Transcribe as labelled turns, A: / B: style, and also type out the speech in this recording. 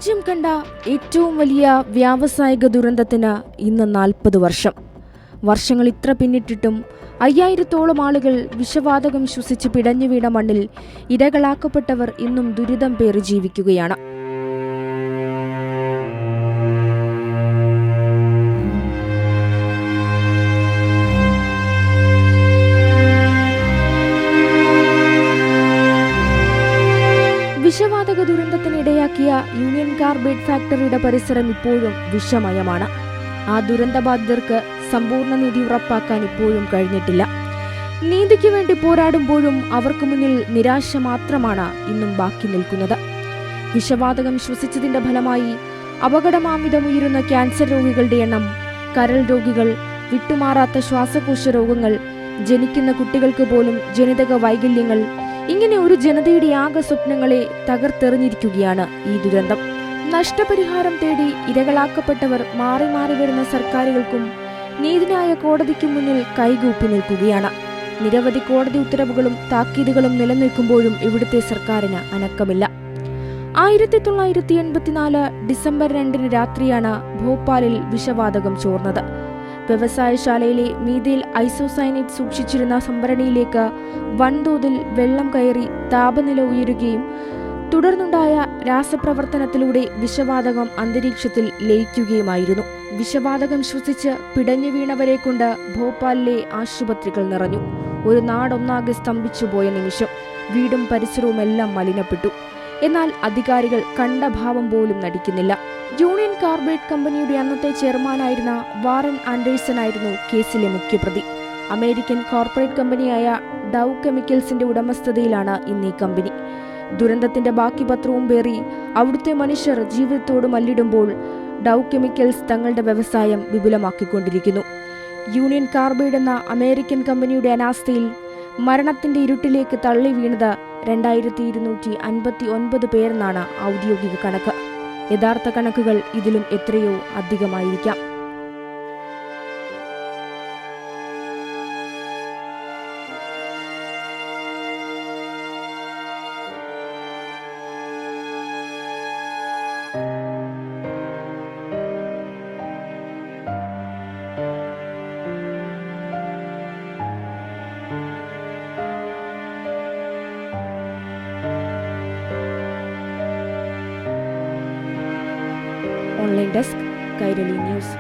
A: രാജ്യം കണ്ട ഏറ്റവും വലിയ വ്യാവസായിക ദുരന്തത്തിന് ഇന്ന് 40 വർഷം. വർഷങ്ങൾ ഇത്ര പിന്നിട്ടിട്ടും 5000-ഓളം ആളുകൾ വിഷവാതകം ശ്വസിച്ച് പിടഞ്ഞു വീണ മണ്ണിൽ ഇരകളാക്കപ്പെട്ടവർ ഇന്നും ദുരിതം പേറി ജീവിക്കുകയാണ്. വിഷവാതക ദുരന്തത്തിനിടയാക്കിയ യൂണിയൻ കാർബൈഡ് ഫാക്ടറിയുടെ പരിസരം ഇപ്പോഴും വിഷമയമാണ്. ആ ദുരന്തബാധിതർക്ക് സമ്പൂർണ്ണ നീതി ഉറപ്പാക്കാൻ ഇപ്പോഴും കഴിഞ്ഞിട്ടില്ല. നീതിക്ക് വേണ്ടി പോരാടുമ്പോഴും അവർക്ക് മുന്നിൽ നിരാശ മാത്രമാണ് ഇന്നും ബാക്കി നിൽക്കുന്നത്. വിഷവാതകം ശ്വസിച്ചതിന്റെ ഫലമായി അപകടമാമിതമുയരുന്ന ക്യാൻസർ രോഗികളുടെ എണ്ണം, കരൾ രോഗികൾ, വിട്ടുമാറാത്ത ശ്വാസകോശ രോഗങ്ങൾ, ജനിക്കുന്ന കുട്ടികൾക്ക് പോലും ജനിതക വൈകല്യങ്ങൾ, ഇങ്ങനെ ഒരു ജനതയുടെ ആകെ സ്വപ്നങ്ങളെ തകർത്തെറിഞ്ഞിരിക്കുകയാണ് ഈ ദുരന്തം. നഷ്ടപരിഹാരം തേടി ഇരകളാക്കപ്പെട്ടവർ മാറി മാറി വരുന്ന സർക്കാരുകൾക്കും നീതിന്യായ കോടതിക്കും മുന്നിൽ കൈകൂപ്പി നിൽക്കുകയാണ്. നിരവധി കോടതി ഉത്തരവുകളും താക്കീതുകളും നിലനിൽക്കുമ്പോഴും ഇവിടുത്തെ സർക്കാരിന് അനക്കമില്ല. 1984 ഡിസംബർ 2 രാത്രിയാണ് ഭോപ്പാലിൽ വിഷവാതകം ചോർന്നത്. വ്യവസായശാലയിലെ മീഥൈൽ ഐസോസയനേറ്റ് സൂക്ഷിച്ചിരുന്ന സംഭരണിയിലേക്ക് വൻതോതിൽ വെള്ളം കയറി താപനില ഉയരുകയും തുടർന്നുണ്ടായ രാസപ്രവർത്തനത്തിലൂടെ വിഷവാതകം അന്തരീക്ഷത്തിൽ ലയിക്കുകയുമായിരുന്നു. വിഷവാതകം ശ്വസിച്ച് പിടഞ്ഞു വീണവരെ കൊണ്ട് ഭോപ്പാലിലെ ആശുപത്രികൾ നിറഞ്ഞു. ഒരു നാടൊന്നാകെ സ്തംഭിച്ചുപോയ നിമിഷം. വീടും പരിസരവും എല്ലാം മലിനപ്പെട്ടു. എന്നാൽ അധികാരികൾ കണ്ട ഭാവം പോലും നടിക്കുന്നില്ല. യൂണിയൻ കാർബൈഡ് കമ്പനിയുടെ അന്നത്തെ ചെയർമാനായിരുന്ന വാറൻ ആൻഡേഴ്സൺ ആയിരുന്നു കേസിലെ മുഖ്യപ്രതി. അമേരിക്കൻ കോർപ്പറേറ്റ് കമ്പനിയായ ഡൗ കെമിക്കൽസിന്റെ ഉടമസ്ഥതയിലാണ് ഇന്ന് ഈ കമ്പനി. ദുരന്തത്തിന്റെ ബാക്കി പത്രവും പേറി അവിടുത്തെ മനുഷ്യർ ജീവിതത്തോട് മല്ലിടുമ്പോൾ ഡൗ കെമിക്കൽസ് തങ്ങളുടെ വ്യവസായം വിപുലമാക്കിക്കൊണ്ടിരിക്കുന്നു. യൂണിയൻ കാർബൈഡ് എന്ന അമേരിക്കൻ കമ്പനിയുടെ അനാസ്ഥയിൽ മരണത്തിന്റെ ഇരുട്ടിലേക്ക് തള്ളി വീണത് 2259 പേരെന്നാണ് ഔദ്യോഗിക കണക്ക്. യഥാർത്ഥ കണക്കുകൾ ഇതിലും എത്രയോ അധികമായിരിക്കാം. Online desk, Kairali news.